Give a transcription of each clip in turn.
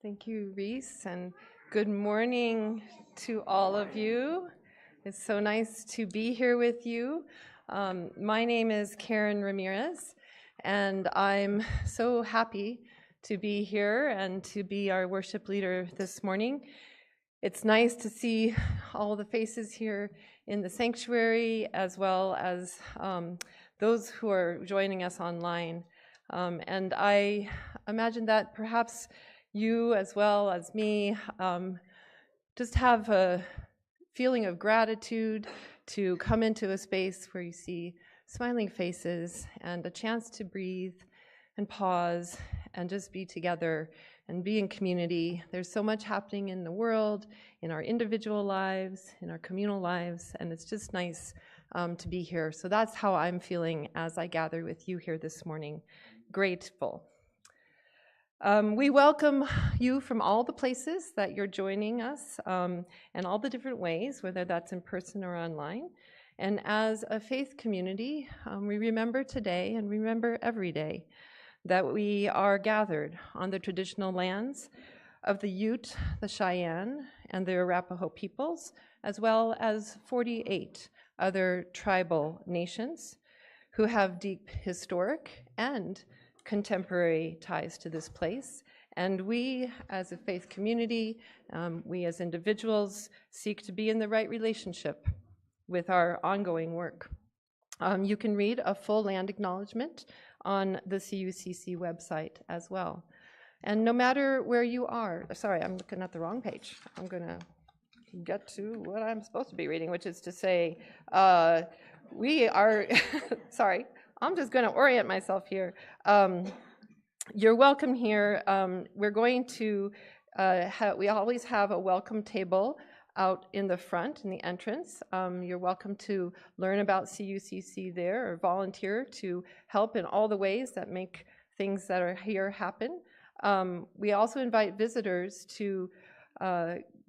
Thank you, Reese, and good morning to all of you. It's so nice to be here with you. My name is Karen Ramirez, and I'm so happy to be here and to be our worship leader this morning. It's nice to see all the faces here in the sanctuary, as well as those who are joining us online. And I imagine that perhaps you, as well as me, just have a feeling of gratitude to come into a space where you see smiling faces and a chance to breathe and pause and just be together and be in community. There's so much happening in the world, in our individual lives, in our communal lives, and it's just nice to be here. So that's how I'm feeling as I gather with you here this morning. Grateful. We welcome you from all the places that you're joining us and all the different ways, whether that's in person or online. And as a faith community, we remember today and remember every day that we are gathered on the traditional lands of the Ute, the Cheyenne, and the Arapaho peoples, as well as 48 other tribal nations who have deep historic and contemporary ties to this place. And we, as a faith community, we as individuals, seek to be in the right relationship with our ongoing work. You can read a full land acknowledgement on the CUCC website as well. And no matter where you are, sorry, I'm looking at the wrong page. I'm gonna get to what I'm supposed to be reading, which is to say, we are, sorry, I'm just going to orient myself here. You're welcome here. We're going to, we always have a welcome table out in the front, in the entrance. You're welcome to learn about CUCC there or volunteer to help in all the ways that make things that are here happen. We also invite visitors to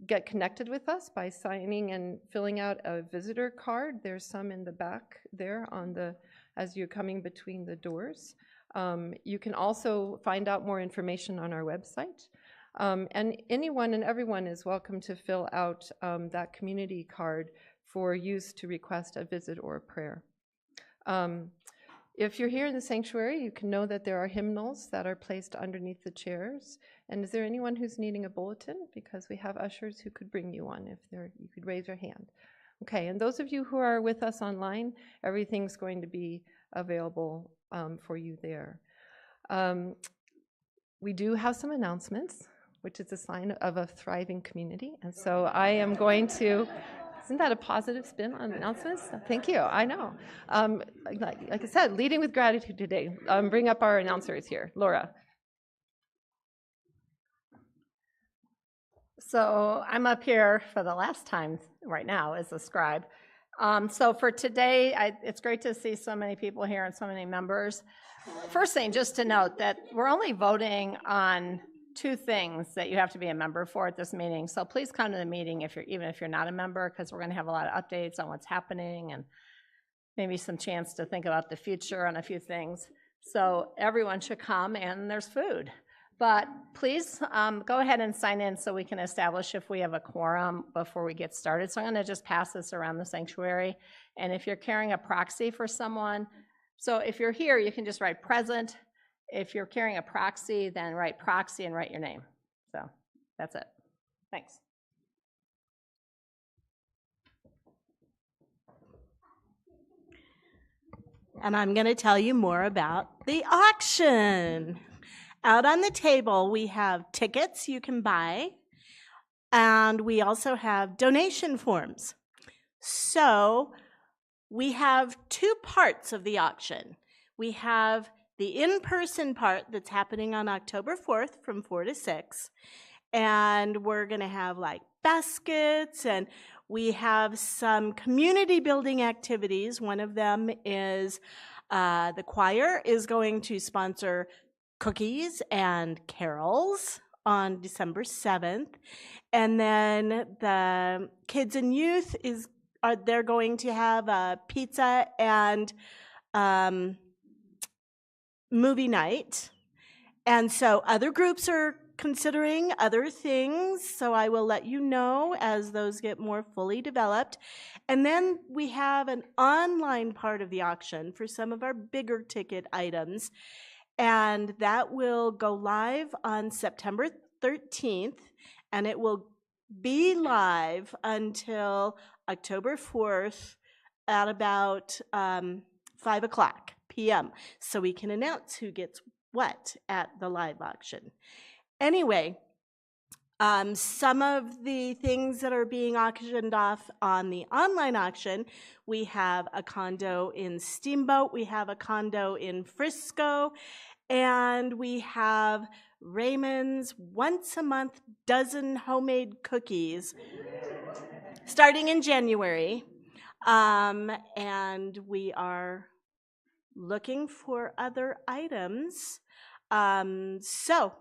get connected with us by signing and filling out a visitor card. There's some in the back there on the as you're coming between the doors. You can also find out more information on our website. And anyone and everyone is welcome to fill out that community card for use to request a visit or a prayer. If you're here in the sanctuary, you can know that there are hymnals that are placed underneath the chairs. And is there anyone who's needing a bulletin? Because we have ushers who could bring you one if you could raise your hand. Okay, and those of you who are with us online, everything's going to be available for you there. We do have some announcements, which is a sign of a thriving community. And so I am going to, isn't that a positive spin on announcements? Thank you, I know. Like I said, leading with gratitude today. Bring up our announcers here. Laura. So I'm up here for the last time right now as a scribe. So for today, it's great to see so many people here and so many members. First thing, just to note that we're only voting on 2 things that you have to be a member for at this meeting. So please come to the meeting even if you're not a member, because we're going to have a lot of updates on what's happening and maybe some chance to think about the future on a few things. So everyone should come, and there's food. But please go ahead and sign in so we can establish if we have a quorum before we get started. So I'm going to just pass this around the sanctuary. And if you're carrying a proxy for someone, so if you're here, you can just write present. If you're carrying a proxy, then write proxy and write your name. So that's it. Thanks. And I'm going to tell you more about the auction. Out on the table, we have tickets you can buy, and we also have donation forms. So we have 2 parts of the auction. We have the in-person part that's happening on October 4th from 4 to 6, and we're going to have like baskets, and we have some community building activities. One of them is the choir is going to sponsor cookies and carols on December 7th. And then the kids and youth they're going to have a pizza and movie night. And so other groups are considering other things, so I will let you know as those get more fully developed. And then we have an online part of the auction for some of our bigger ticket items, and that will go live on September 13th, and it will be live until October 4th at about 5 o'clock p.m. so we can announce who gets what at the live auction. Anyway, some of the things that are being auctioned off on the online auction, we have a condo in Steamboat, we have a condo in Frisco, and we have Raymond's once-a-month dozen homemade cookies starting in January. And we are looking for other items. So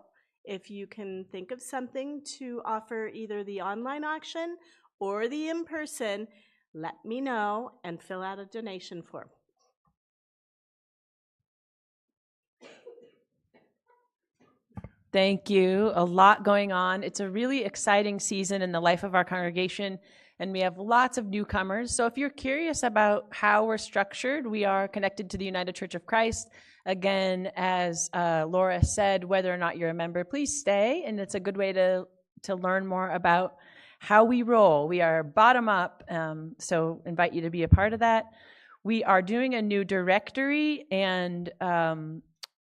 if you can think of something to offer either the online auction or the in-person, let me know and fill out a donation form. Thank you. A lot going on. It's a really exciting season in the life of our congregation, and we have lots of newcomers. So if you're curious about how we're structured, we are connected to the United Church of Christ. Again, as Laura said, whether or not you're a member, please stay, and it's a good way to learn more about how we roll. We are bottom up, so invite you to be a part of that. We are doing a new directory, and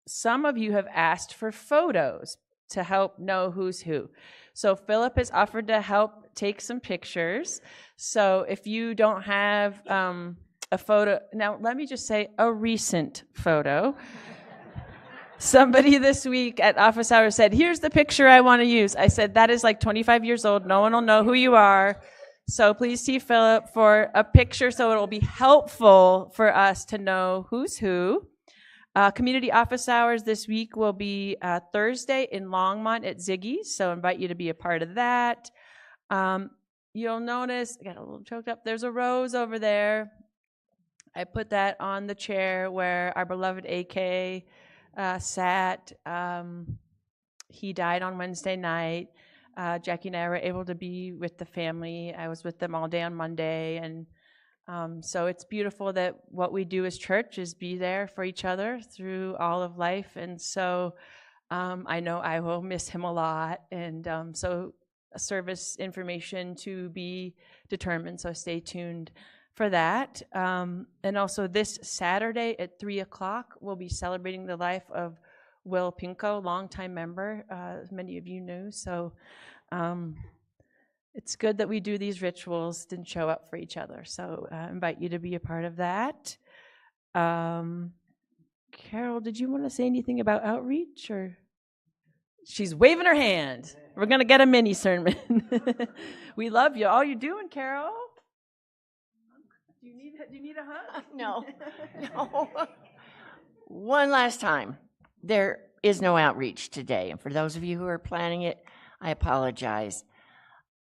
some of you have asked for photos to help know who's who. So Philip has offered to help take some pictures. So if you don't have a photo, now let me just say a recent photo. Somebody this week at office hours said, here's the picture I want to use. I said, that is like 25 years old. No one will know who you are. So please see Philip for a picture so it will be helpful for us to know who's who. Community office hours this week will be Thursday in Longmont at Ziggy's, so invite you to be a part of that. You'll notice, I got a little choked up, there's a rose over there. I put that on the chair where our beloved AK sat. He died on Wednesday night. Jackie and I were able to be with the family. I was with them all day on Monday, and so it's beautiful that what we do as church is be there for each other through all of life. And so I know I will miss him a lot. And so service information to be determined. So stay tuned for that. And also this Saturday at 3 o'clock, we'll be celebrating the life of Will Pinko, longtime member, as many of you knew. So it's good that we do these rituals and show up for each other. So I invite you to be a part of that. Carol, did you want to say anything about outreach? Or she's waving her hand. We're going to get a mini sermon. We love you. All you're doing, Carol. Do you need a hug? No. One last time. There is no outreach today. And for those of you who are planning it, I apologize.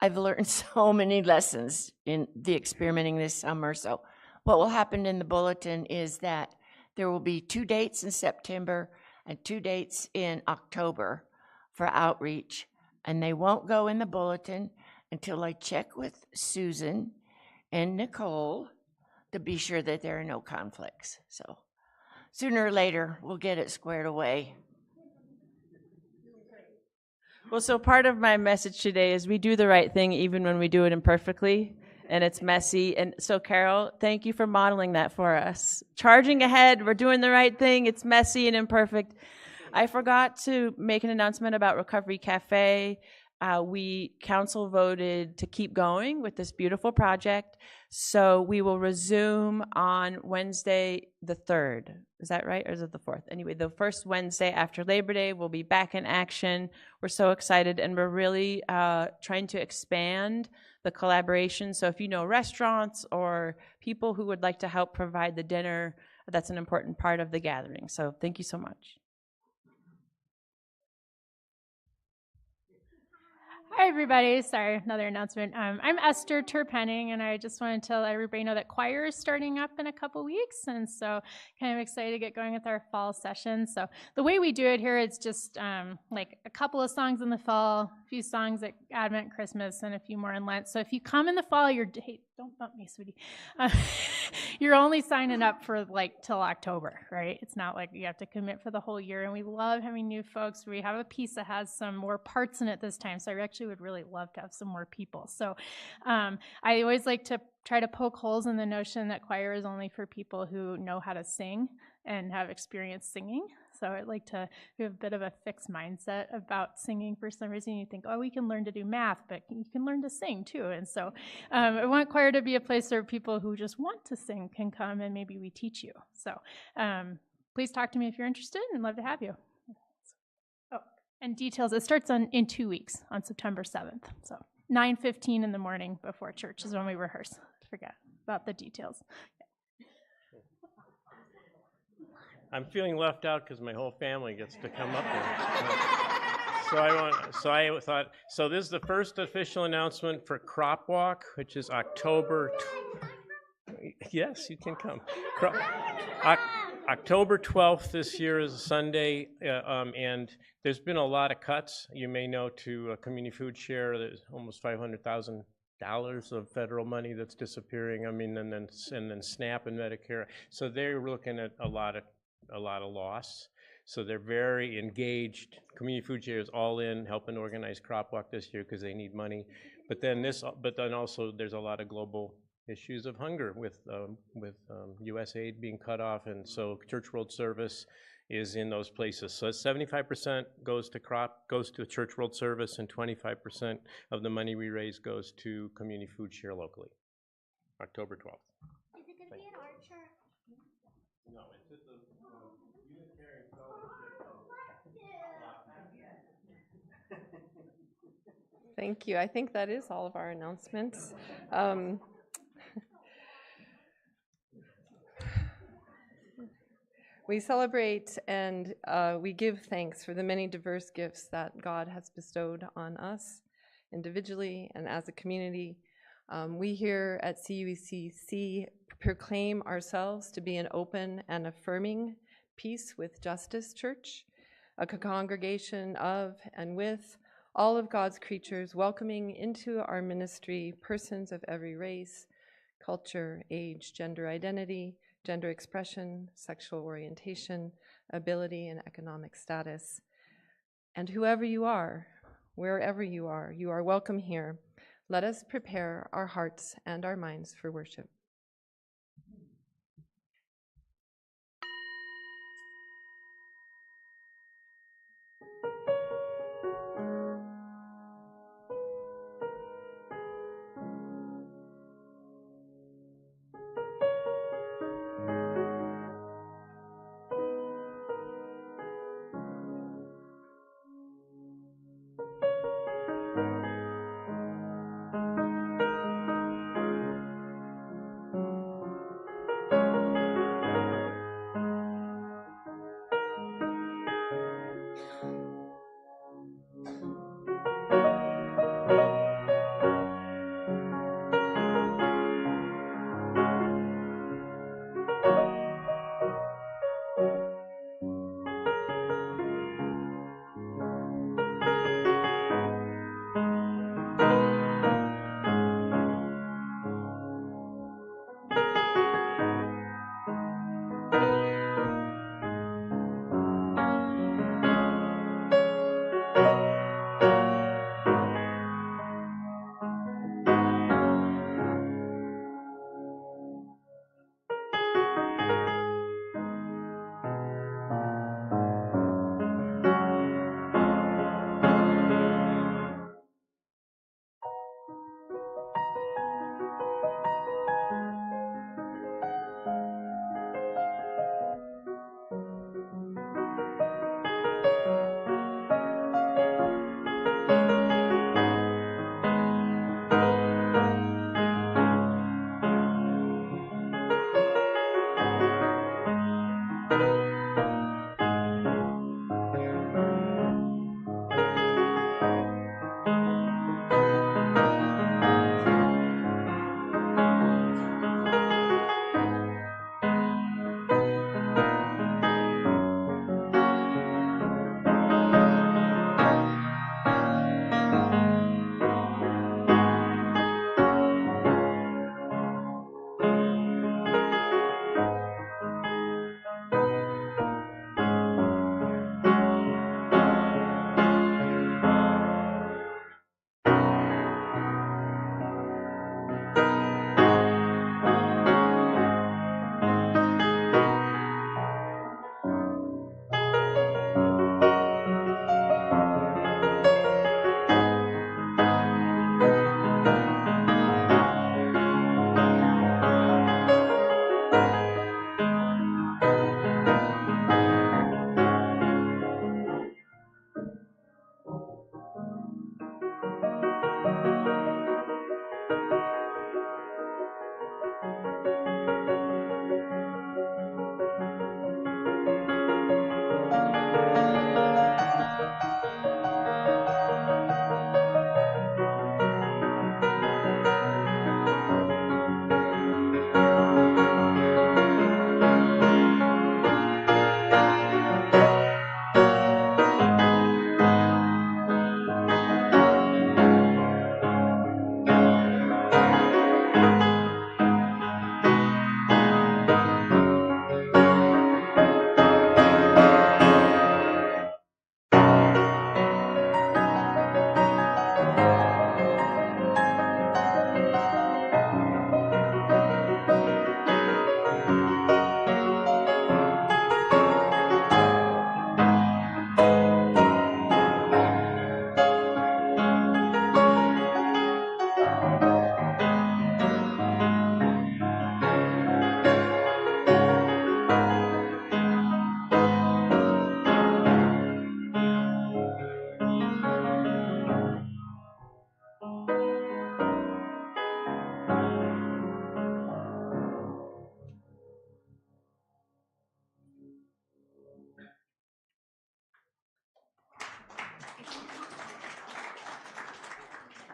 I've learned so many lessons in the experimenting this summer. So what will happen in the bulletin is that there will be 2 dates in September and 2 dates in October for outreach. And they won't go in the bulletin until I check with Susan and Nicole to be sure that there are no conflicts. So sooner or later, we'll get it squared away. Well, so part of my message today is we do the right thing even when we do it imperfectly and it's messy. And so, Carol, thank you for modeling that for us. Charging ahead, we're doing the right thing. It's messy and imperfect. I forgot to make an announcement about Recovery Cafe. We council voted to keep going with this beautiful project. So we will resume on Wednesday the 3rd. Is that right? Or is it the 4th? Anyway, the first Wednesday after Labor Day, we'll be back in action. We're so excited, and we're really trying to expand the collaboration. So if you know restaurants or people who would like to help provide the dinner, that's an important part of the gathering. So thank you so much. Hi, everybody. Sorry, another announcement. I'm Esther Terpenning, and I just want to tell everybody know that choir is starting up in a couple weeks, and so kind of excited to get going with our fall session. So the way we do it here is just like a couple of songs in the fall, a few songs at Advent, Christmas, and a few more in Lent. So if you come in the fall, hey, don't bump me, sweetie. You're only signing up for like till October, right? It's not like you have to commit for the whole year, and we love having new folks. We have a piece that has some more parts in it this time, so I actually would really love to have some more people. So I always like to try to poke holes in the notion that choir is only for people who know how to sing and have experience singing. So I'd like to have a bit of a fixed mindset about singing for some reason. You think, oh, we can learn to do math, but you can learn to sing too. And so I want choir to be a place where people who just want to sing can come and maybe we teach you. So please talk to me if you're interested, and love to have you. Oh, and details, it starts in 2 weeks on September 7th. So 9:15 in the morning before church is when we rehearse. Forget about the details. I'm feeling left out because my whole family gets to come up here. So this is the first official announcement for Crop Walk, which is October. Yes, you can come. October 12th this year is a Sunday, and there's been a lot of cuts. You may know to Community Food Share, there's almost $500,000 of federal money that's disappearing. I mean, and then SNAP and Medicare. So they're looking at a lot of loss. So they're very engaged. Community Food Share is all in helping organize Crop Walk this year because they need money. But then also there's a lot of global issues of hunger with U.S. aid being cut off, and so Church World Service is in those places. So 75% goes to Church World Service, and 25% of the money we raise goes to Community Food Share locally. October 12th. Is it going to be an art church? No, it's at the Unitarian Fellowship. Thank you. I think that is all of our announcements. We celebrate and we give thanks for the many diverse gifts that God has bestowed on us individually and as a community. We here at CUECC proclaim ourselves to be an open and affirming peace with justice church, a congregation of and with all of God's creatures, welcoming into our ministry persons of every race, culture, age, gender identity, gender expression, sexual orientation, ability, and economic status. And whoever you are, wherever you are welcome here. Let us prepare our hearts and our minds for worship.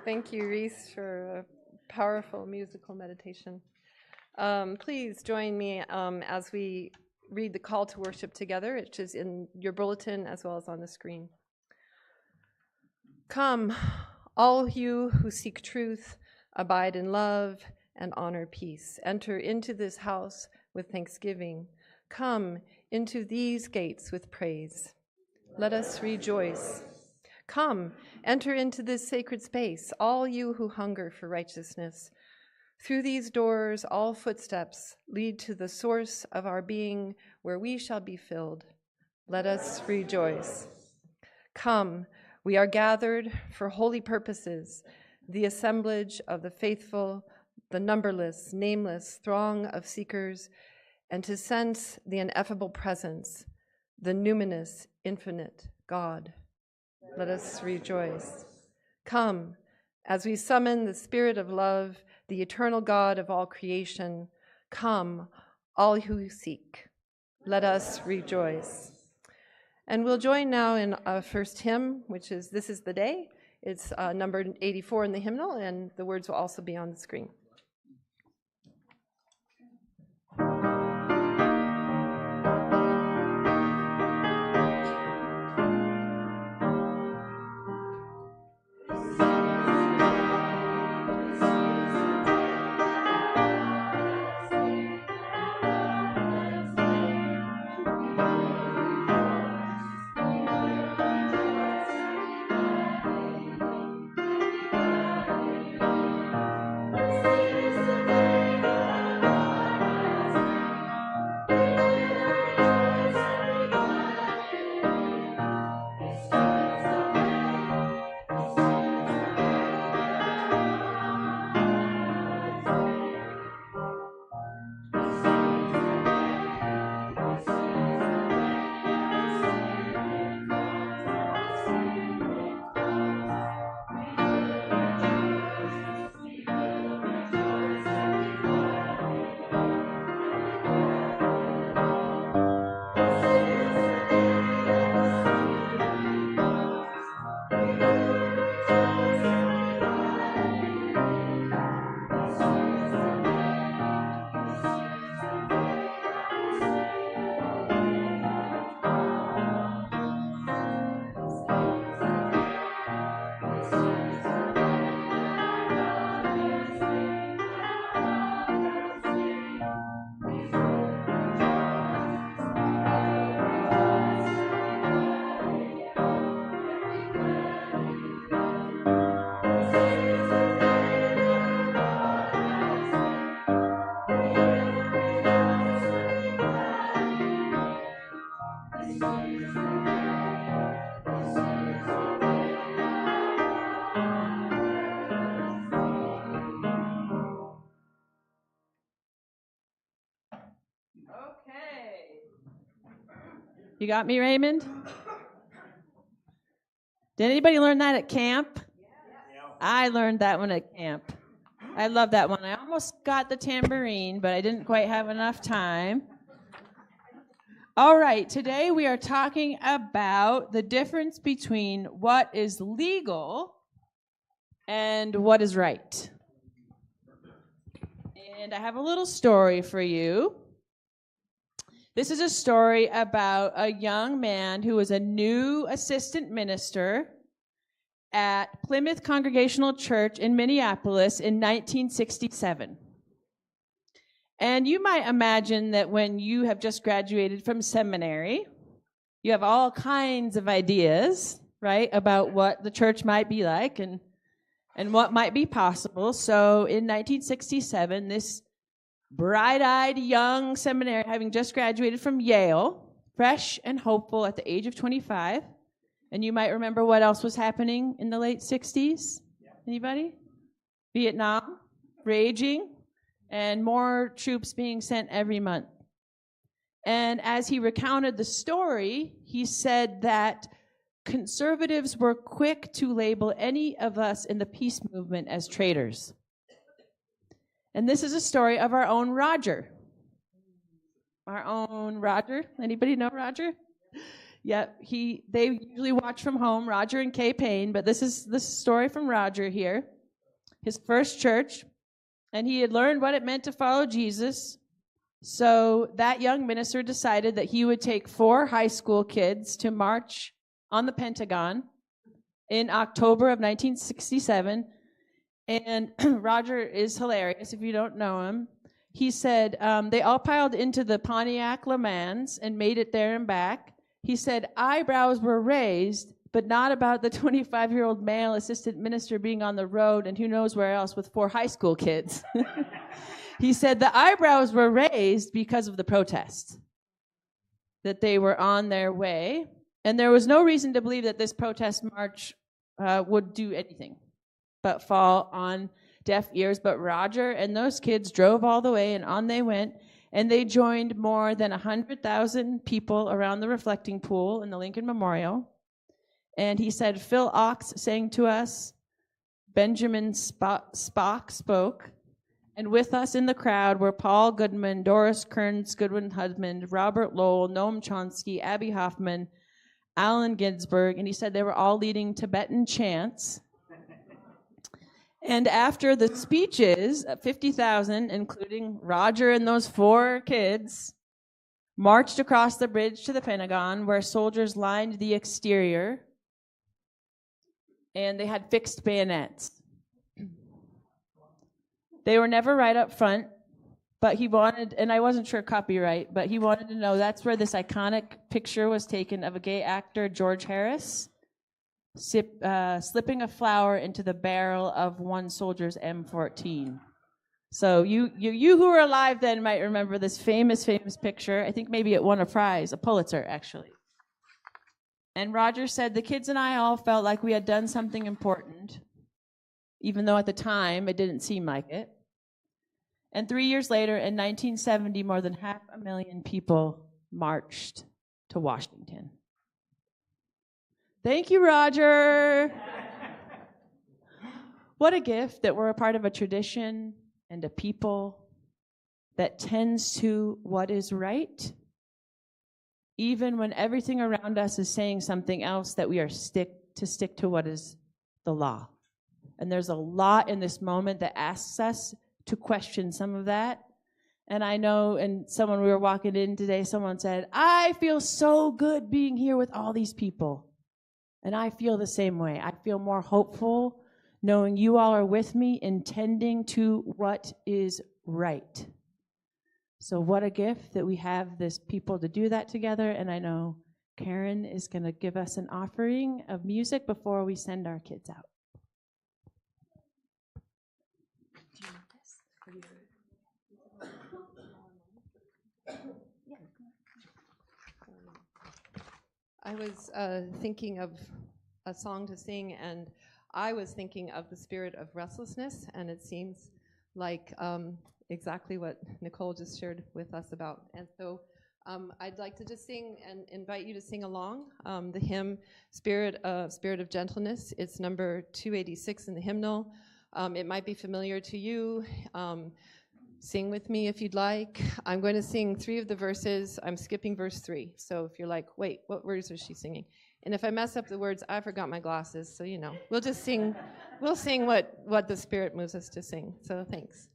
Thank you, Reese, for a powerful musical meditation. Please join me as we read the call to worship together, which is in your bulletin as well as on the screen. Come, all you who seek truth, abide in love, and honor peace. Enter into this house with thanksgiving. Come into these gates with praise. Let us rejoice. Come, enter into this sacred space, all you who hunger for righteousness. Through these doors, all footsteps lead to the source of our being, where we shall be filled. Let us rejoice. Come, we are gathered for holy purposes, the assemblage of the faithful, the numberless, nameless throng of seekers, and to sense the ineffable presence, the numinous, infinite God. Let us rejoice. Come, as we summon the Spirit of love, the eternal God of all creation, come, all who seek. Let us rejoice. And we'll join now in our first hymn, which is This is the Day. It's number 84 in the hymnal, and the words will also be on the screen. You got me, Raymond? Did anybody learn that at camp? I learned that one at camp. I love that one. I almost got the tambourine, but I didn't quite have enough time. All right, today we are talking about the difference between what is legal and what is right. And I have a little story for you. This is a story about a young man who was a new assistant minister at Plymouth Congregational Church in Minneapolis in 1967. And you might imagine that when you have just graduated from seminary, you have all kinds of ideas, right, about what the church might be like and what might be possible. So in 1967, this bright-eyed young seminary, having just graduated from Yale, fresh and hopeful at the age of 25. And you might remember what else was happening in the late 60s. Anybody? Vietnam, raging, and more troops being sent every month. And as he recounted the story, he said that conservatives were quick to label any of us in the peace movement as traitors. And this is a story of our own Roger. Our own Roger. Anybody know Roger? Yep, they usually watch from home, Roger and Kay Payne, but this is the story from Roger here. His first church, and he had learned what it meant to follow Jesus. So that young minister decided that he would take 4 high school kids to march on the Pentagon in October of 1967. And Roger is hilarious if you don't know him. He said they all piled into the Pontiac Le Mans and made it there and back. He said eyebrows were raised, but not about the 25-year-old male assistant minister being on the road and who knows where else with 4 high school kids. He said the eyebrows were raised because of the protest, that they were on their way. And there was no reason to believe that this protest march would do anything but fall on deaf ears. But Roger and those kids drove all the way, and on they went. And they joined more than 100,000 people around the reflecting pool in the Lincoln Memorial. And he said, Phil Ox sang to us, Benjamin Spock spoke, and with us in the crowd were Paul Goodman, Doris Kearns Goodwin Husband, Robert Lowell, Noam Chomsky, Abby Hoffman, Allen Ginsberg, and he said they were all leading Tibetan chants. And after the speeches, 50,000, including Roger and those 4 kids, marched across the bridge to the Pentagon, where soldiers lined the exterior, and they had fixed bayonets. They were never right up front, but he wanted, and I wasn't sure copyright, but he wanted to know that's where this iconic picture was taken of a gay actor, George Harris, slipping a flower into the barrel of one soldier's M14. So you who were alive then might remember this famous picture. I think maybe it won a prize, a Pulitzer, actually. And Roger said, the kids and I all felt like we had done something important, even though at the time it didn't seem like it. And 3 years later, in 1970, more than 500,000 people marched to Washington. Thank you, Roger. What a gift that we're a part of a tradition and a people that tends to what is right, even when everything around us is saying something else, that we are stick to what is the law. And there's a lot in this moment that asks us to question some of that. And I know, and we were walking in today, someone said, I feel so good being here with all these people. And I feel the same way. I feel more hopeful knowing you all are with me, intending to what is right. So what a gift that we have this people to do that together. And I know Karen is going to give us an offering of music before we send our kids out. Do you want this? I was thinking of a song to sing, and I was thinking of the spirit of restlessness, and it seems like exactly what Nicole just shared with us about. And so I'd like to just sing and invite you to sing along the hymn Spirit of Gentleness. It's number 286 in the hymnal. It might be familiar to you. Sing with me if you'd like. I'm going to sing 3 of the verses. I'm skipping verse 3. So if you're like, wait, what words is she singing? And if I mess up the words, I forgot my glasses. So, we'll just sing. We'll sing what the Spirit moves us to sing. So thanks.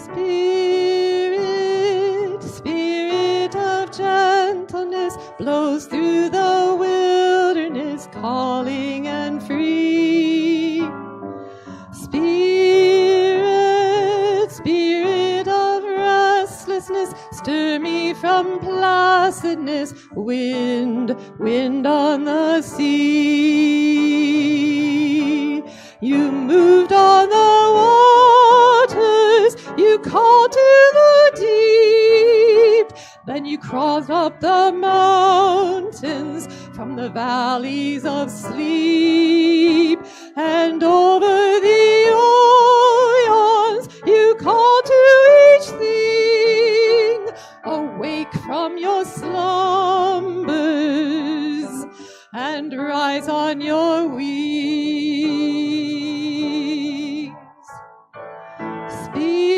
Spirit, Spirit of gentleness, blows through the wilderness, calling and free. Spirit, Spirit of restlessness, stir me from placidness, wind on the sea. You moved on the waters, you called to the deep, then you crawled up the mountains from the valleys of sleep, and over the oceans you called to each thing, awake from your slumbers and rise on your wings. Spirit,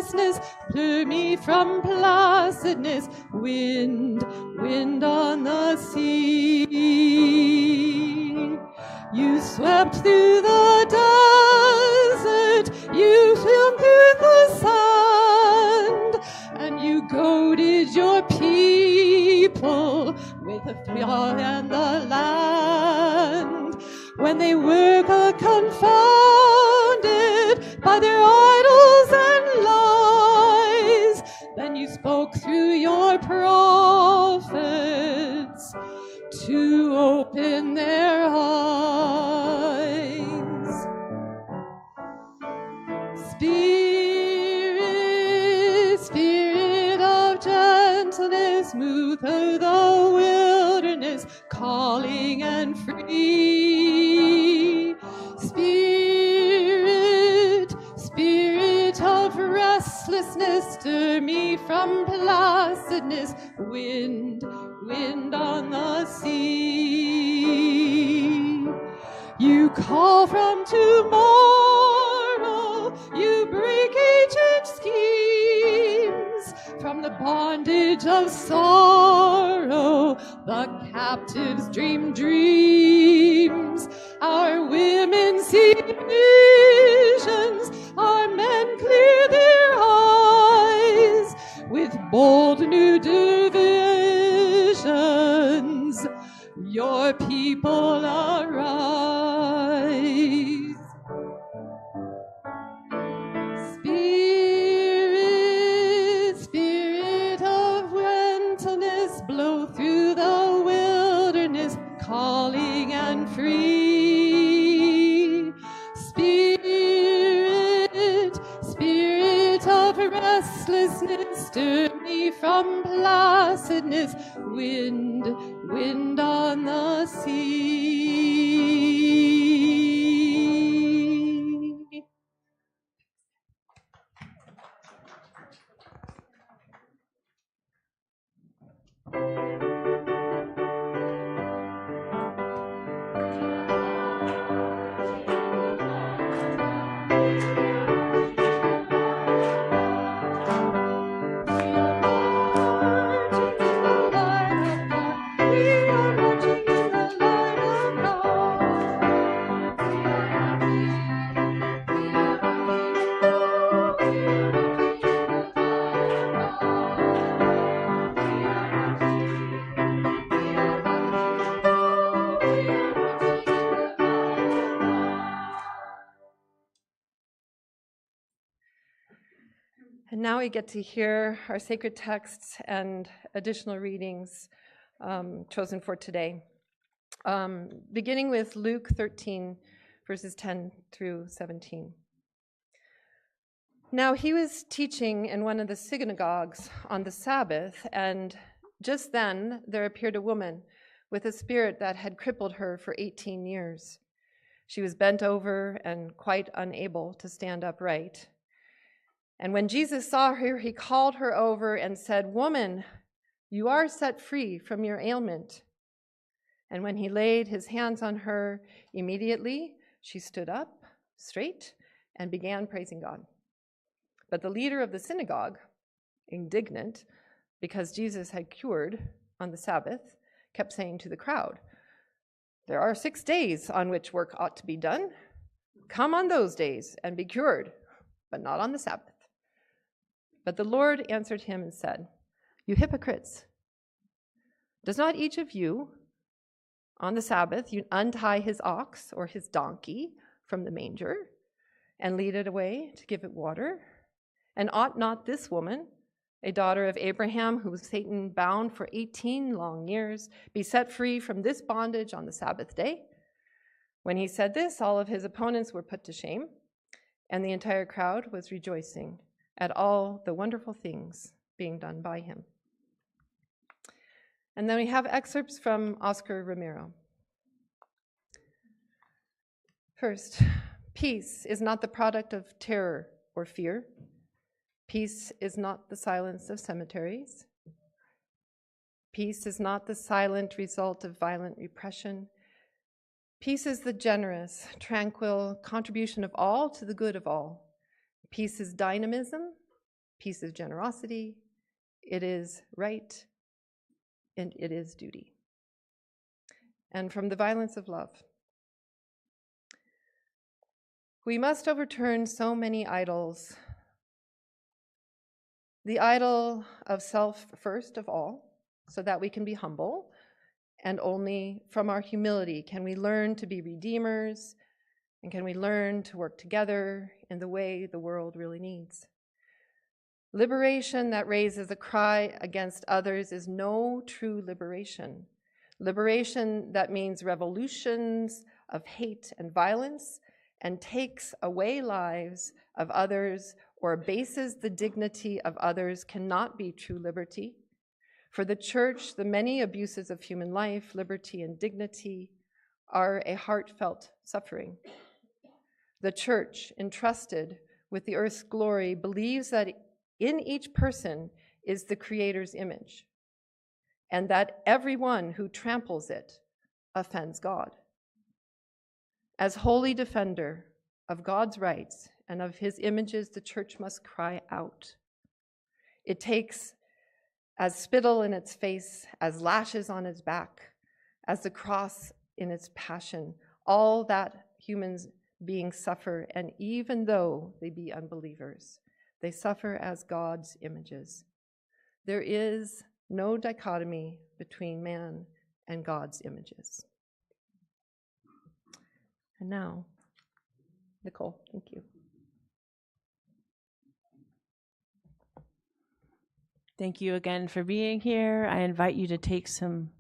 restlessness, stir me from placidness, wind, wind on the sea. You swept through the desert, you shone through the sand, and you goaded your people with the flood and the land. When they were confounded by their idols and lies, then you spoke through your prophets to open their eyes. Spirit, Spirit of gentleness, move through the wilderness, calling and free. Spirit, Spirit of restlessness, stir me from placidness, wind, wind on the sea. You call from tomorrow, you break ancient schemes. From the bondage of sorrow, the captives dream dreams. Our women see visions, our men clear their eyes with bold new divisions. Your people arise. Spirit, Spirit of gentleness, blow through the wilderness, calling and free. Spirit, Spirit of restlessness, stir me from placidness, wind, wind on the sea. And now we get to hear our sacred texts and additional readings chosen for today. Beginning with Luke 13, verses 10 through 17. Now he was teaching in one of the synagogues on the Sabbath, and just then there appeared a woman with a spirit that had crippled her for 18 years. She was bent over and quite unable to stand upright. And when Jesus saw her, he called her over and said, "Woman, you are set free from your ailment." And when he laid his hands on her, immediately she stood up straight and began praising God. But the leader of the synagogue, indignant because Jesus had cured on the Sabbath, kept saying to the crowd, "There are 6 days on which work ought to be done. Come on those days and be cured, but not on the Sabbath." But the Lord answered him and said, "You hypocrites, does not each of you on the Sabbath untie his ox or his donkey from the manger and lead it away to give it water? And ought not this woman, a daughter of Abraham, who Satan bound for 18 long years, be set free from this bondage on the Sabbath day?" When he said this, all of his opponents were put to shame, and the entire crowd was rejoicing at all the wonderful things being done by him. And then we have excerpts from Oscar Romero. First, peace is not the product of terror or fear. Peace is not the silence of cemeteries. Peace is not the silent result of violent repression. Peace is the generous, tranquil contribution of all to the good of all. Peace is dynamism Peace is generosity. It is right. And it is duty. And from the violence of love. We must overturn so many idols. The idol of self first of all, so that we can be humble, and only from our humility can we learn to be redeemers, and can we learn to work together in the way the world really needs. Liberation that raises a cry against others is no true liberation. Liberation that means revolutions of hate and violence and takes away lives of others or abases the dignity of others cannot be true liberty. For the church, the many abuses of human life, liberty, and dignity are a heartfelt suffering. The church, entrusted with the earth's glory, believes that in each person is the Creator's image, and that everyone who tramples it offends God. As holy defender of God's rights and of his images, the church must cry out. It takes as spittle in its face, as lashes on its back, as the cross in its passion, all that humans beings suffer, and even though they be unbelievers, they suffer as God's images. There is no dichotomy between man and God's images. And now, Nicole, thank you. Thank you again for being here. I invite you to take some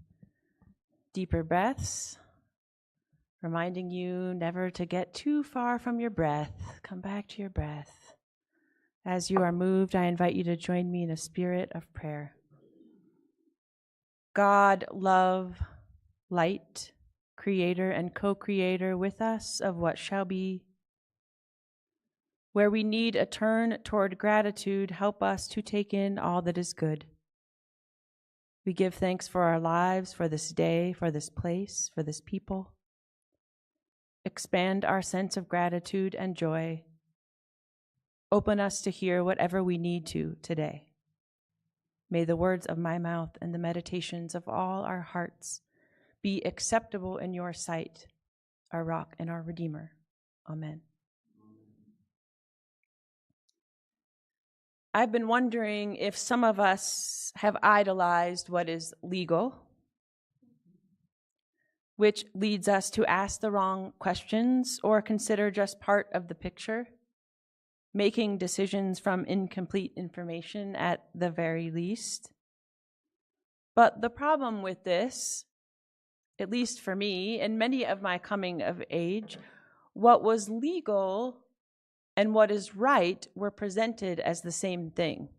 deeper breaths, reminding you never to get too far from your breath. Come back to your breath. As you are moved, I invite you to join me in a spirit of prayer. God, love, light, creator and co-creator with us of what shall be. Where we need a turn toward gratitude, help us to take in all that is good. We give thanks for our lives, for this day, for this place, for this people. Expand our sense of gratitude and joy. Open us to hear whatever we need to today. May the words of my mouth and the meditations of all our hearts be acceptable in your sight, our rock and our redeemer. Amen. I've been wondering if some of us have idolized what is legal, which leads us to ask the wrong questions or consider just part of the picture, making decisions from incomplete information at the very least. But the problem with this, at least for me, and many of my coming of age, what was legal and what is right were presented as the same thing.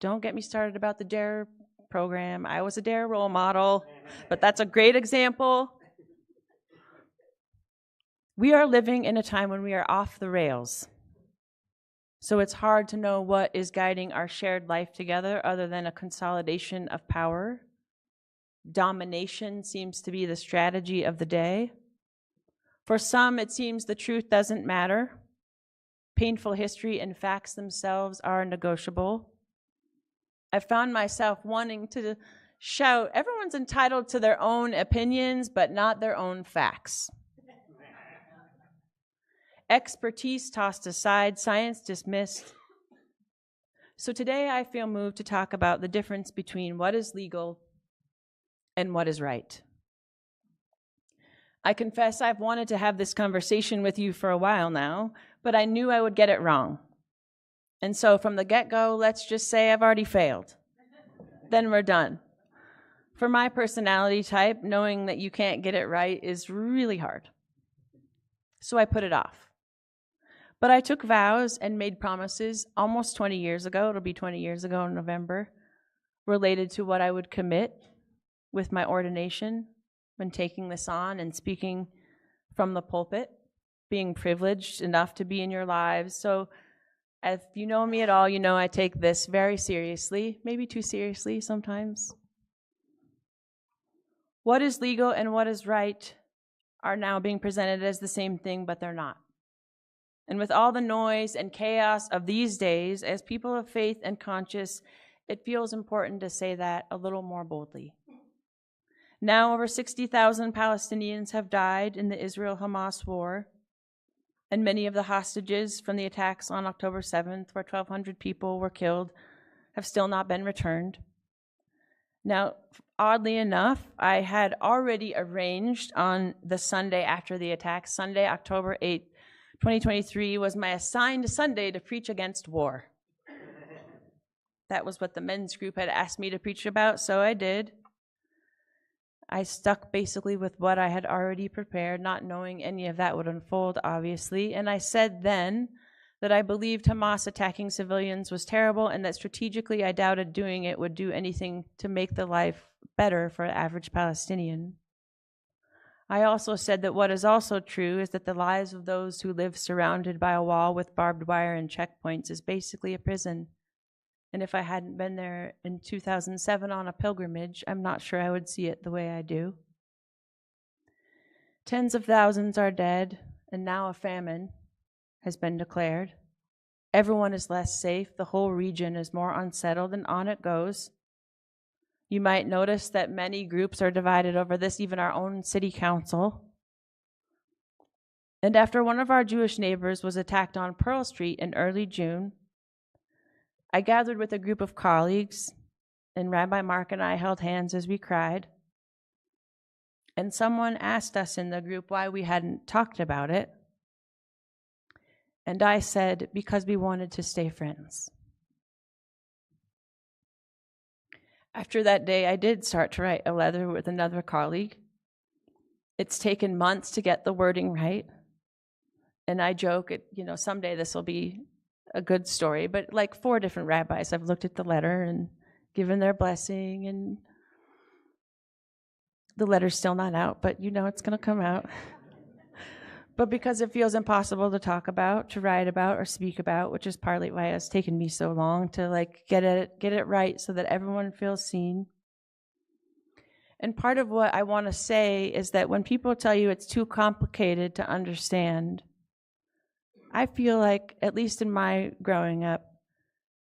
Don't get me started about the DARE program. I was a DARE role model, but that's a great example. We are living in a time when we are off the rails. So it's hard to know what is guiding our shared life together other than a consolidation of power. Domination seems to be the strategy of the day. For some, it seems the truth doesn't matter. Painful history and facts themselves are negotiable. I found myself wanting to shout, everyone's entitled to their own opinions, but not their own facts. Expertise tossed aside, science dismissed. So today I feel moved to talk about the difference between what is legal and what is right. I confess I've wanted to have this conversation with you for a while now, but I knew I would get it wrong. And so from the get-go, let's just say I've already failed. Then we're done. For my personality type, knowing that you can't get it right is really hard. So I put it off. But I took vows and made promises almost 20 years ago, it'll be 20 years ago in November, related to what I would commit with my ordination when taking this on and speaking from the pulpit, being privileged enough to be in your lives. So if you know me at all, you know I take this very seriously, maybe too seriously sometimes. What is legal and what is right are now being presented as the same thing, but they're not. And with all the noise and chaos of these days, as people of faith and conscience, it feels important to say that a little more boldly. Now over 60,000 Palestinians have died in the Israel-Hamas war, and many of the hostages from the attacks on October 7th, where 1,200 people were killed, have still not been returned. Now, oddly enough, I had already arranged on the Sunday after the attack, Sunday, October 8th, 2023, was my assigned Sunday to preach against war. That was what the men's group had asked me to preach about, so I did. I stuck basically with what I had already prepared, not knowing any of that would unfold, obviously. And I said then that I believed Hamas attacking civilians was terrible and that strategically I doubted doing it would do anything to make the life better for an average Palestinian. I also said that what is also true is that the lives of those who live surrounded by a wall with barbed wire and checkpoints is basically a prison. And if I hadn't been there in 2007 on a pilgrimage, I'm not sure I would see it the way I do. Tens of thousands are dead, and now a famine has been declared. Everyone is less safe. The whole region is more unsettled, and on it goes. You might notice that many groups are divided over this, even our own city council. And after one of our Jewish neighbors was attacked on Pearl Street in early June, I gathered with a group of colleagues, and Rabbi Mark and I held hands as we cried. And someone asked us in the group why we hadn't talked about it. And I said, because we wanted to stay friends. After that day, I did start to write a letter with another colleague. It's taken months to get the wording right. And I joke, someday this will be a good story, but like 4 different rabbis, I've looked at the letter and given their blessing, and the letter's still not out, but it's going to come out. But because it feels impossible to talk about, to write about, or speak about, which is partly why it's taken me so long to get it right so that everyone feels seen. And part of what I want to say is that when people tell you it's too complicated to understand, I feel like, at least in my growing up,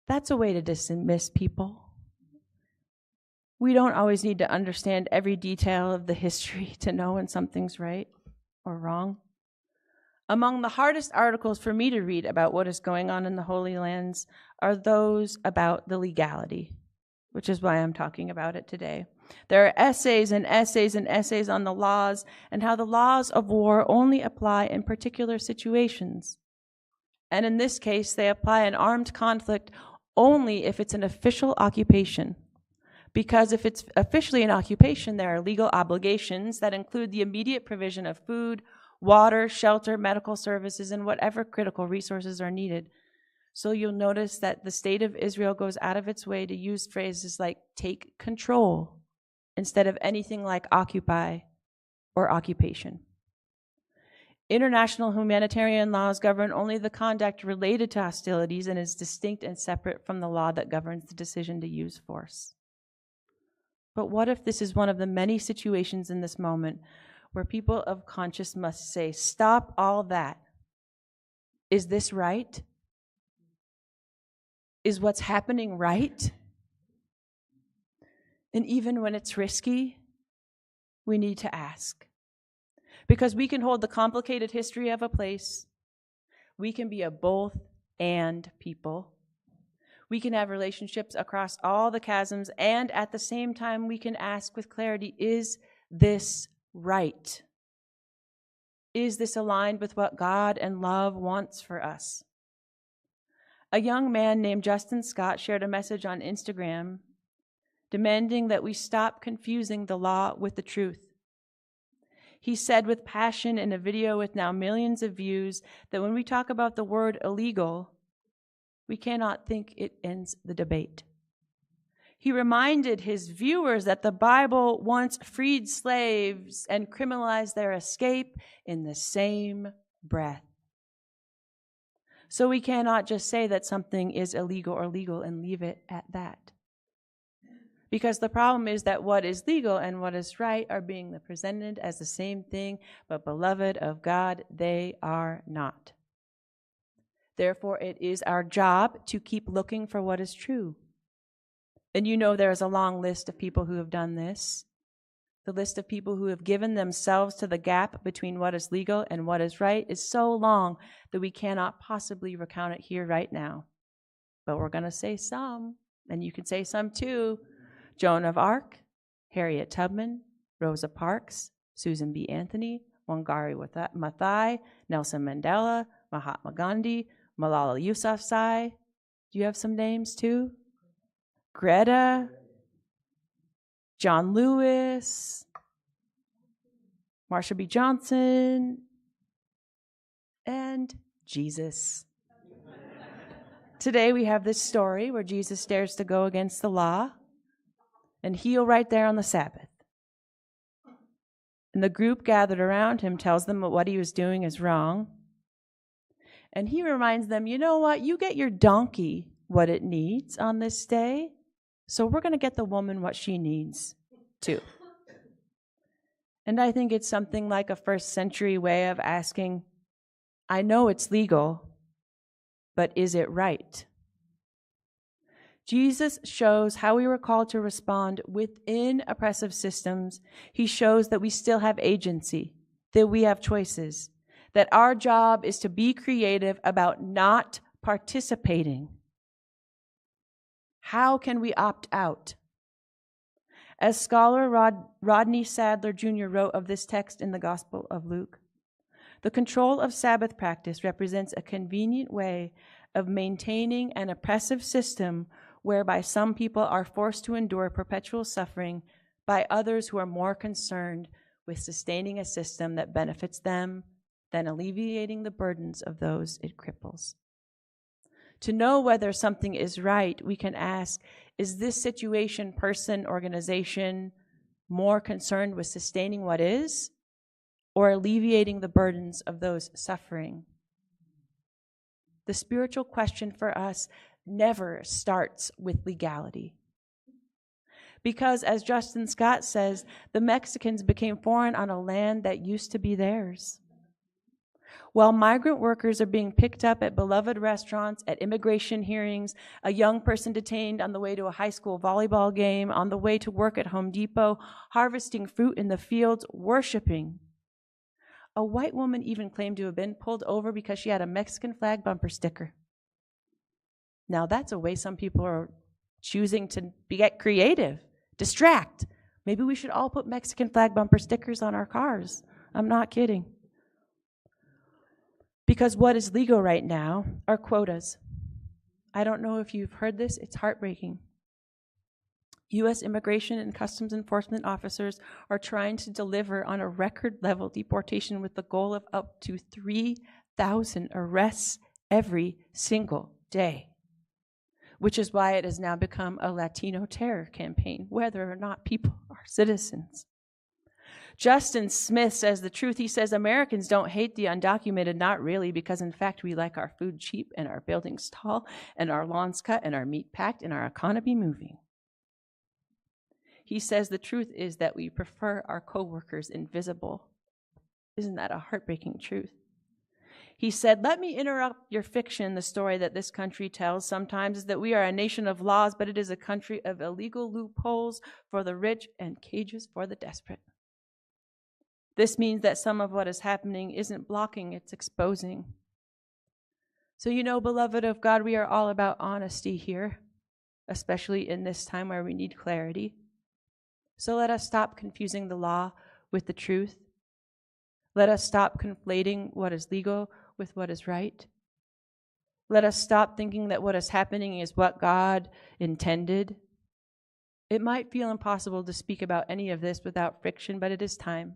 that's a way to dismiss people. We don't always need to understand every detail of the history to know when something's right or wrong. Among the hardest articles for me to read about what is going on in the Holy Lands are those about the legality, which is why I'm talking about it today. There are essays and essays and essays on the laws and how the laws of war only apply in particular situations. And in this case, they apply in armed conflict only if it's an official occupation. Because if it's officially an occupation, there are legal obligations that include the immediate provision of food, water, shelter, medical services, and whatever critical resources are needed. So you'll notice that the state of Israel goes out of its way to use phrases like take control instead of anything like occupy or occupation. International humanitarian laws govern only the conduct related to hostilities and is distinct and separate from the law that governs the decision to use force. But what if this is one of the many situations in this moment where people of conscience must say, stop all that. Is this right? Is what's happening right? And even when it's risky, we need to ask. Because we can hold the complicated history of a place. We can be a both and people. We can have relationships across all the chasms, and at the same time, we can ask with clarity, is this right? Is this aligned with what God and love wants for us? A young man named Justin Scott shared a message on Instagram demanding that we stop confusing the law with the truth. He said with passion in a video with now millions of views that when we talk about the word illegal, we cannot think it ends the debate. He reminded his viewers that the Bible once freed slaves and criminalized their escape in the same breath. So we cannot just say that something is illegal or legal and leave it at that. Because the problem is that what is legal and what is right are being presented as the same thing, but beloved of God, they are not. Therefore, it is our job to keep looking for what is true. And you know there is a long list of people who have done this. The list of people who have given themselves to the gap between what is legal and what is right is so long that we cannot possibly recount it here right now. But we're going to say some, and you can say some too. Joan of Arc, Harriet Tubman, Rosa Parks, Susan B. Anthony, Wangari Maathai, Nelson Mandela, Mahatma Gandhi, Malala Yousafzai. Do you have some names too? Greta, John Lewis, Marsha B. Johnson, and Jesus. Today we have this story where Jesus dares to go against the law and heal right there on the Sabbath. And the group gathered around him tells them that what he was doing is wrong. And he reminds them, you know what? You get your donkey what it needs on this day. So we're going to get the woman what she needs too. And I think it's something like a first century way of asking, I know it's legal, but is it right? Jesus shows how we were called to respond within oppressive systems. He shows that we still have agency, that we have choices, that our job is to be creative about not participating. How can we opt out? As scholar Rodney Sadler Jr. wrote of this text in the Gospel of Luke, the control of Sabbath practice represents a convenient way of maintaining an oppressive system whereby some people are forced to endure perpetual suffering by others who are more concerned with sustaining a system that benefits them than alleviating the burdens of those it cripples. To know whether something is right, we can ask, is this situation, person, organization more concerned with sustaining what is or alleviating the burdens of those suffering? The spiritual question for us never starts with legality. Because, as Justin Scott says, the Mexicans became foreign on a land that used to be theirs. While migrant workers are being picked up at beloved restaurants, at immigration hearings, a young person detained on the way to a high school volleyball game, on the way to work at Home Depot, harvesting fruit in the fields, worshiping. A white woman even claimed to have been pulled over because she had a Mexican flag bumper sticker. Now that's a way some people are choosing to get creative, distract. Maybe we should all put Mexican flag bumper stickers on our cars. I'm not kidding. Because what is legal right now are quotas. I don't know if you've heard this, it's heartbreaking. U.S. Immigration and Customs Enforcement officers are trying to deliver on a record-level deportation with the goal of up to 3,000 arrests every single day, which is why it has now become a Latino terror campaign, whether or not people are citizens. Justin Smith says the truth. He says Americans don't hate the undocumented, not really, because in fact we like our food cheap and our buildings tall and our lawns cut and our meat packed and our economy moving. He says the truth is that we prefer our coworkers invisible. Isn't that a heartbreaking truth? He said, let me interrupt your fiction. The story that this country tells sometimes is that we are a nation of laws, but it is a country of illegal loopholes for the rich and cages for the desperate. This means that some of what is happening isn't blocking, it's exposing. So you know, beloved of God, we are all about honesty here, especially in this time where we need clarity. So let us stop confusing the law with the truth. Let us stop conflating what is legal with what is right. Let us stop thinking that what is happening is what God intended. It might feel impossible to speak about any of this without friction, but it is time.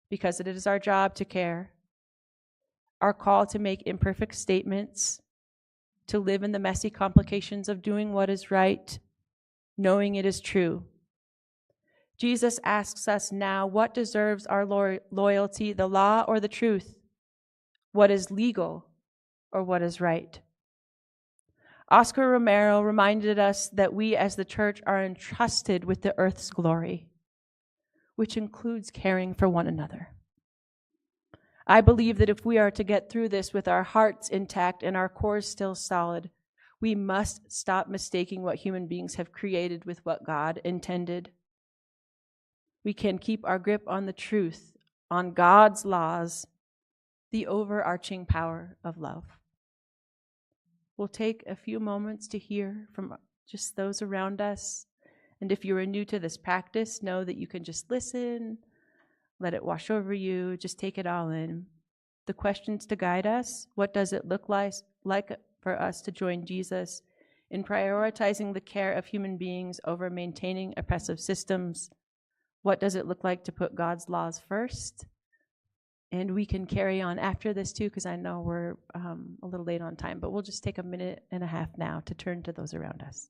Because it is our job to care, our call to make imperfect statements, to live in the messy complications of doing what is right, knowing it is true. Jesus asks us now, what deserves our loyalty, the law or the truth? What is legal or what is right? Oscar Romero reminded us that we as the church are entrusted with the earth's glory, which includes caring for one another. I believe that if we are to get through this with our hearts intact and our cores still solid, we must stop mistaking what human beings have created with what God intended. We can keep our grip on the truth, on God's laws, the overarching power of love. We'll take a few moments to hear from just those around us. And if you are new to this practice, know that you can just listen, let it wash over you, just take it all in. The questions to guide us: what does it look like for us to join Jesus in prioritizing the care of human beings over maintaining oppressive systems? What does it look like to put God's laws first? And we can carry on after this too, because I know we're a little late on time, but we'll just take a minute and a half now to turn to those around us.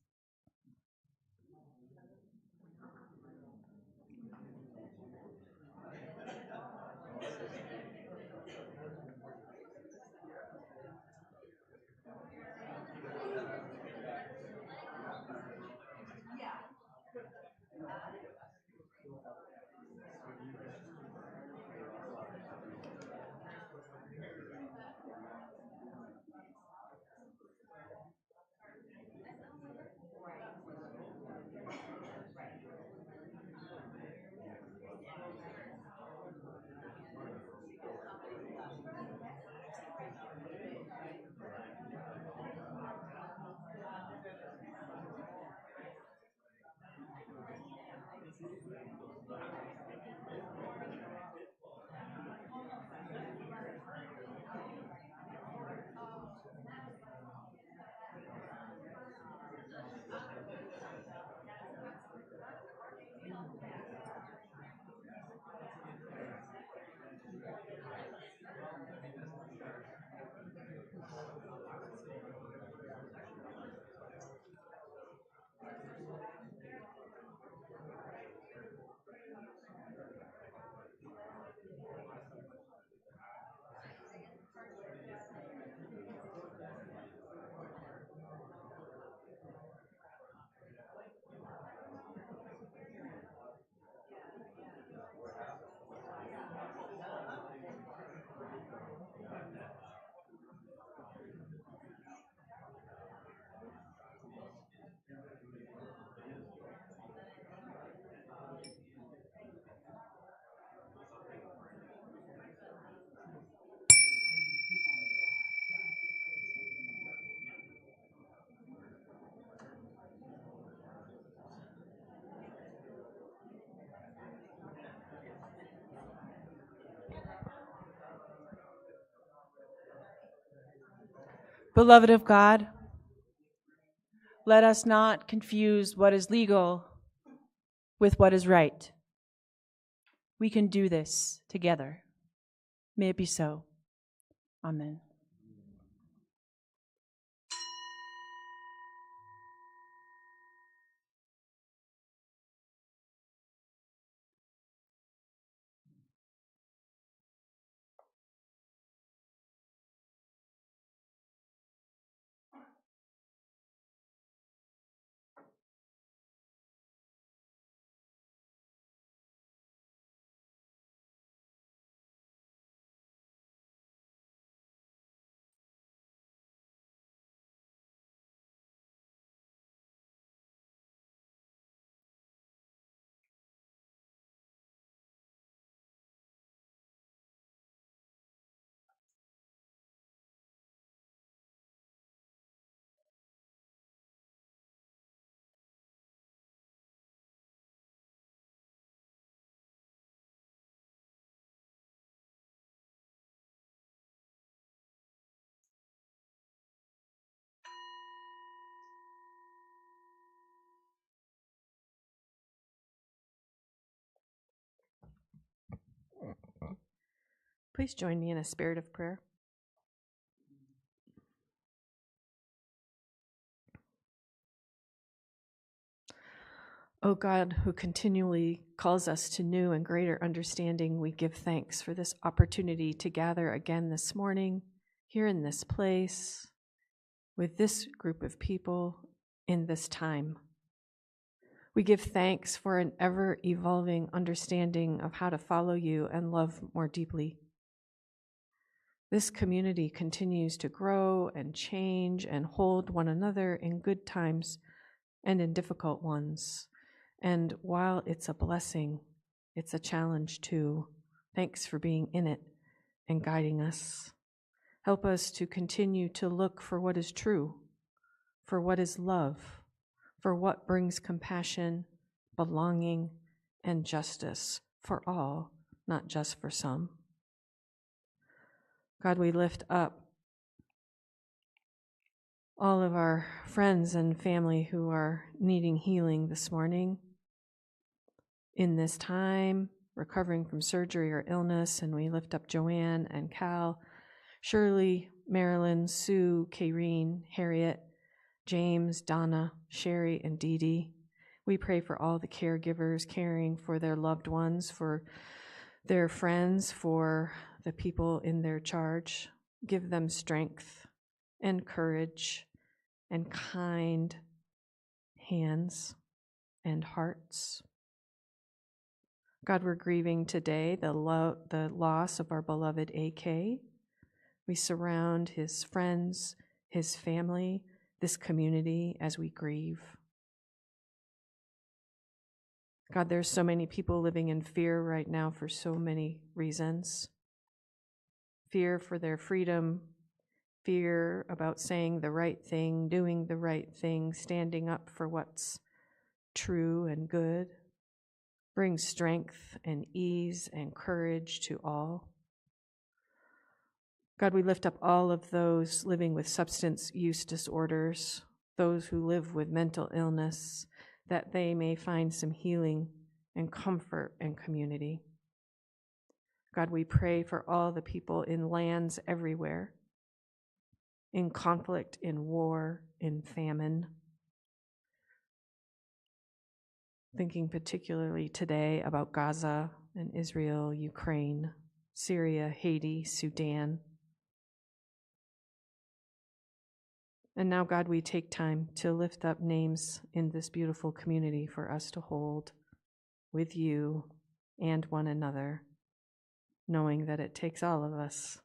Beloved of God, let us not confuse what is legal with what is right. We can do this together. May it be so. Amen. Please join me in a spirit of prayer. O God, who continually calls us to new and greater understanding, we give thanks for this opportunity to gather again this morning, here in this place, with this group of people in this time. We give thanks for an ever-evolving understanding of how to follow you and love more deeply. this community continues to grow and change and hold one another in good times and in difficult ones. And while it's a blessing, it's a challenge too. Thanks for being in it and guiding us. Help us to continue to look for what is true, for what is love, for what brings compassion, belonging, and justice for all, not just for some. God, we lift up all of our friends and family who are needing healing this morning in this time, recovering from surgery or illness, and we lift up Joanne and Cal, Shirley, Marilyn, Sue, Kayreen, Harriet, James, Donna, Sherry, and Dee Dee. We pray for all the caregivers caring for their loved ones, for their friends, for the people in their charge. Give them strength and courage and kind hands and hearts. God, we're grieving today the loss of our beloved AK. We surround his friends, his family, this community as we grieve. God, there's so many people living in fear right now for so many reasons. Fear for their freedom, fear about saying the right thing, doing the right thing, standing up for what's true and good. Bring strength and ease and courage to all. God, we lift up all of those living with substance use disorders, those who live with mental illness, that they may find some healing and comfort and community. God, we pray for all the people in lands everywhere, in conflict, in war, in famine. Thinking particularly today about Gaza and Israel, Ukraine, Syria, Haiti, Sudan. And now, God, we take time to lift up names in this beautiful community for us to hold with you and one another, knowing that it takes all of us.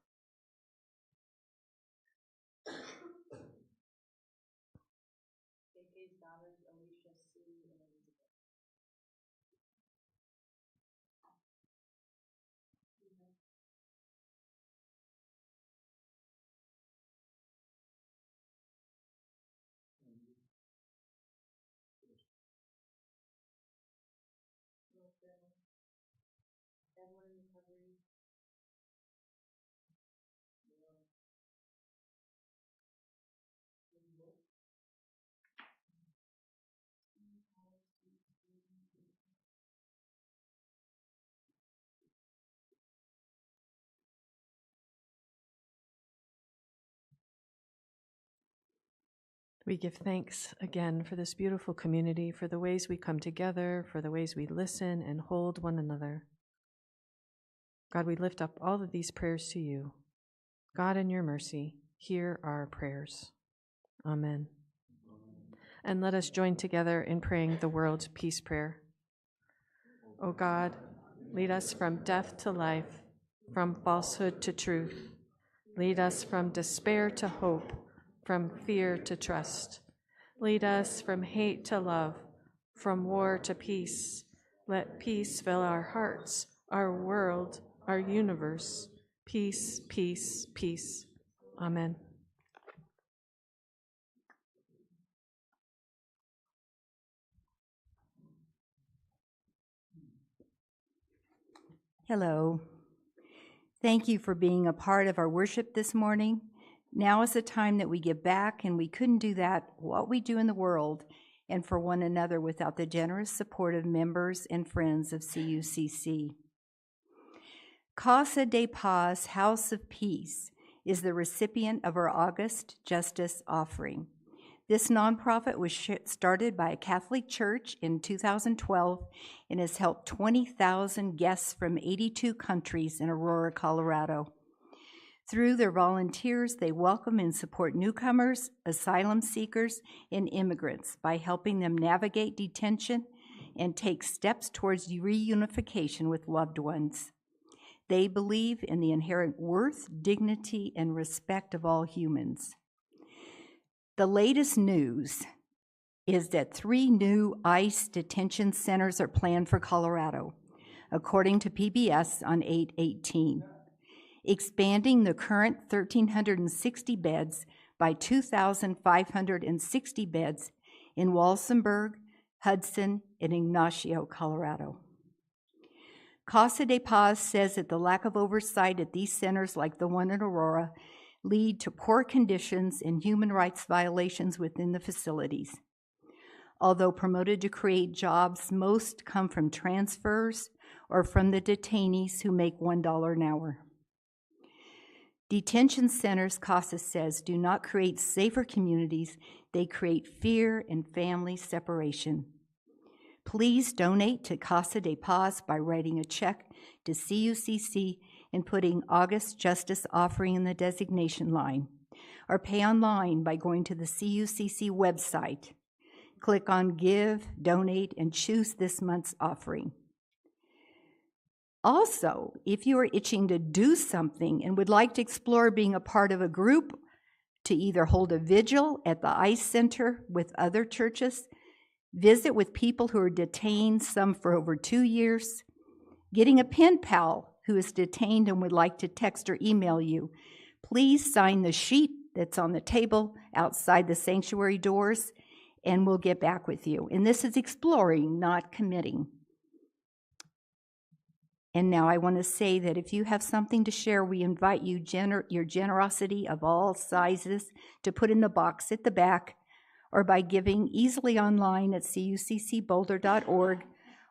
We give thanks again for this beautiful community, for the ways we come together, for the ways we listen and hold one another. God, we lift up all of these prayers to you. God, in your mercy, hear our prayers. Amen. And let us join together in praying the world's peace prayer. O God, lead us from death to life, from falsehood to truth. Lead us from despair to hope, from fear to trust. Lead us from hate to love, from war to peace. Let peace fill our hearts, our world, our universe. Peace, peace, peace. Amen. Hello. Thank you for being a part of our worship this morning. Now is the time that we give back, and we couldn't do that, what we do in the world, and for one another without the generous support of members and friends of CUCC. Casa de Paz, House of Peace, is the recipient of our August Justice Offering. This nonprofit was started by a Catholic church in 2012 and has helped 20,000 guests from 82 countries in Aurora, Colorado. Through their volunteers, they welcome and support newcomers, asylum seekers, and immigrants by helping them navigate detention and take steps towards reunification with loved ones. They believe in the inherent worth, dignity, and respect of all humans. The latest news is that 3 new ICE detention centers are planned for Colorado, according to PBS on 8/18, expanding the current 1,360 beds by 2,560 beds in Walsenburg, Hudson, and Ignacio, Colorado. Casa de Paz says that the lack of oversight at these centers, like the one in Aurora, lead to poor conditions and human rights violations within the facilities. Although promoted to create jobs, most come from transfers or from the detainees who make $1 an hour. Detention centers, Casa says, do not create safer communities. They create fear and family separation. Please donate to Casa de Paz by writing a check to CUCC and putting August Justice Offering in the designation line, or pay online by going to the CUCC website. Click on Give, Donate, and choose this month's offering. Also, if you are itching to do something and would like to explore being a part of a group to either hold a vigil at the ICE Center with other churches, visit with people who are detained, some for over 2 years, getting a pen pal who is detained and would like to text or email you, please sign the sheet that's on the table outside the sanctuary doors, and we'll get back with you. And this is exploring, not committing. And now I want to say that if you have something to share, we invite you, your generosity of all sizes, to put in the box at the back or by giving easily online at cuccboulder.org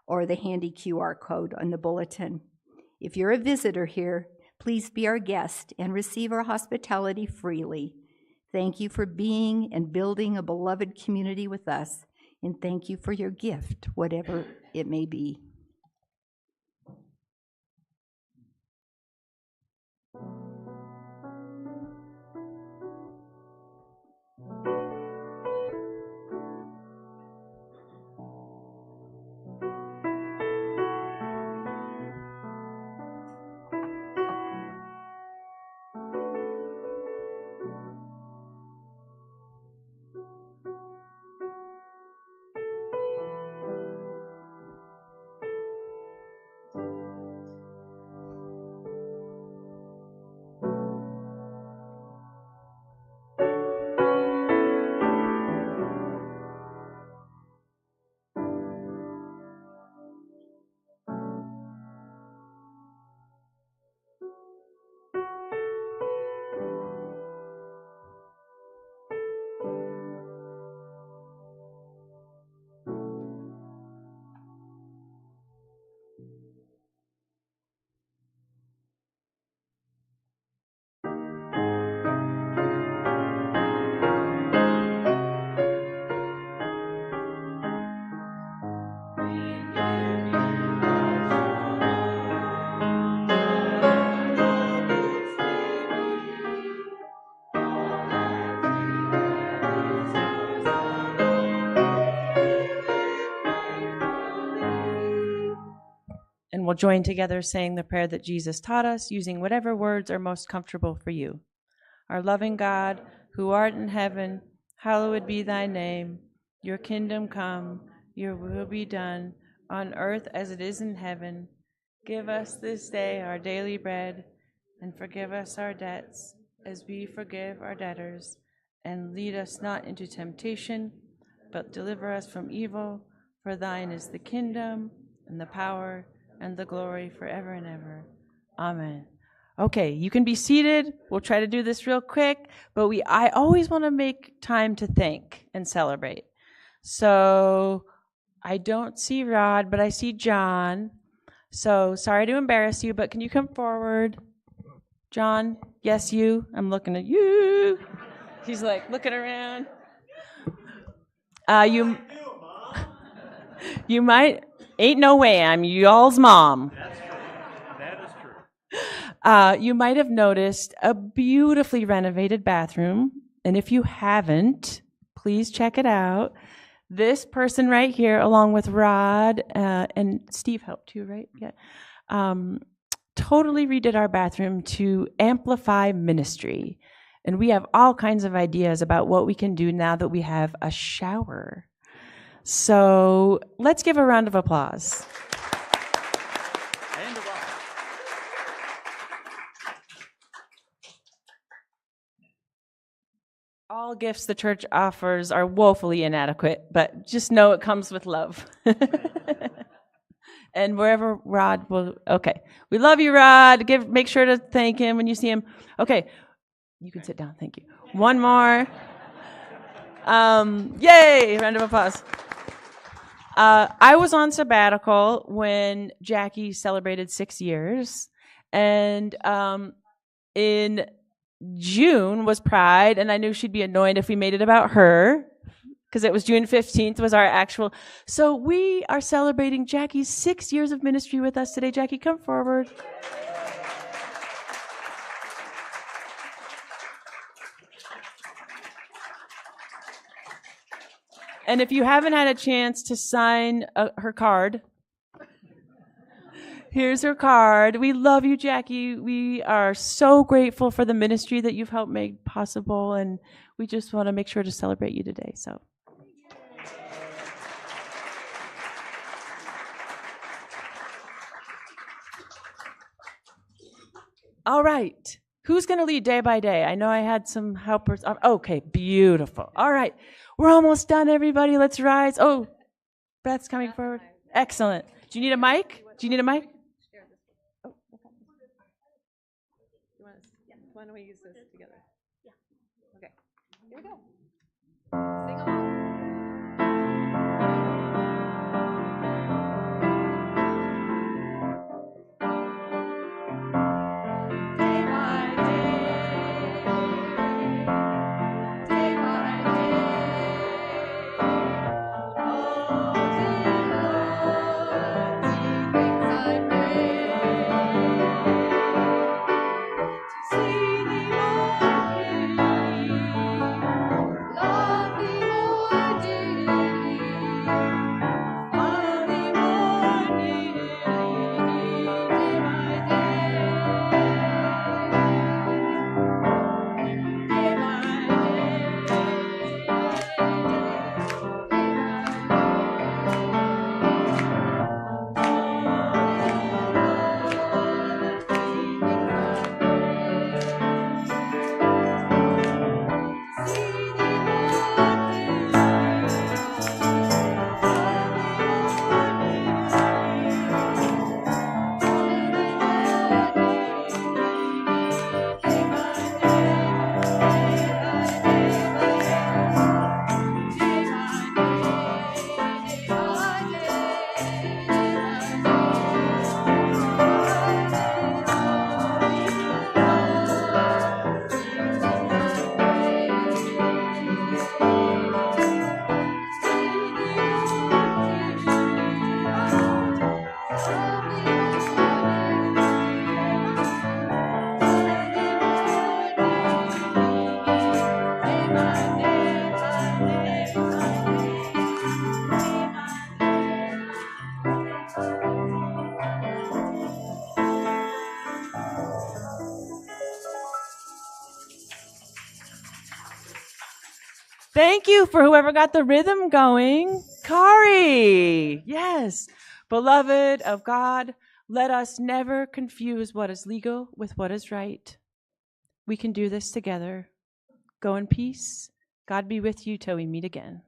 or the handy QR code on the bulletin. If you're a visitor here, please be our guest and receive our hospitality freely. Thank you for being and building a beloved community with us, and thank you for your gift, whatever it may be. And we'll join together saying the prayer that Jesus taught us, using whatever words are most comfortable for you. Our loving God, who art in heaven, hallowed be thy name. Your kingdom come, your will be done, on earth as it is in heaven. Give us this day our daily bread, and forgive us our debts, as we forgive our debtors. And lead us not into temptation, but deliver us from evil. For thine is the kingdom, and the power, and the glory forever and ever. Amen. Okay, you can be seated. We'll try to do this real quick, but I always want to make time to think and celebrate. So I don't see Rod, but I see John. So sorry to embarrass you, but can you come forward? John, yes, you. I'm looking at you. He's like looking around. You might. Ain't no way I'm y'all's mom. That's true. That is true. You might have noticed a beautifully renovated bathroom. And if you haven't, please check it out. This person right here, along with Rod and Steve helped too, right? Yeah. totally redid our bathroom to amplify ministry. And we have all kinds of ideas about what we can do now that we have a shower. So let's give a round of applause. All gifts the church offers are woefully inadequate, but just know it comes with love. And wherever Rod will, okay. We love you, Rod. Make sure to thank him when you see him. Okay, you can sit down, thank you. One more. Yay, round of applause. I was on sabbatical when Jackie celebrated 6 years, and in June was Pride, and I knew she'd be annoyed if we made it about her, because it was June 15th was our actual. So we are celebrating Jackie's 6 years of ministry with us today. Jackie, come forward. And if you haven't had a chance to sign her card, here's her card. We love you, Jackie. We are so grateful for the ministry that you've helped make possible, and we just want to make sure to celebrate you today. So, all right. Who's going to lead day by day? I know I had some helpers. Okay, beautiful. All right. We're almost done, everybody. Let's rise. Oh, Beth's coming forward. Excellent. Do you need a mic? Do you need a mic? Oh, why don't we use this together? Yeah. Okay. Here we go. Sing along. Thank you for whoever got the rhythm going. Kari. Yes. Beloved of God, let us never confuse what is legal with what is right. We can do this together. Go in peace. God be with you till we meet again.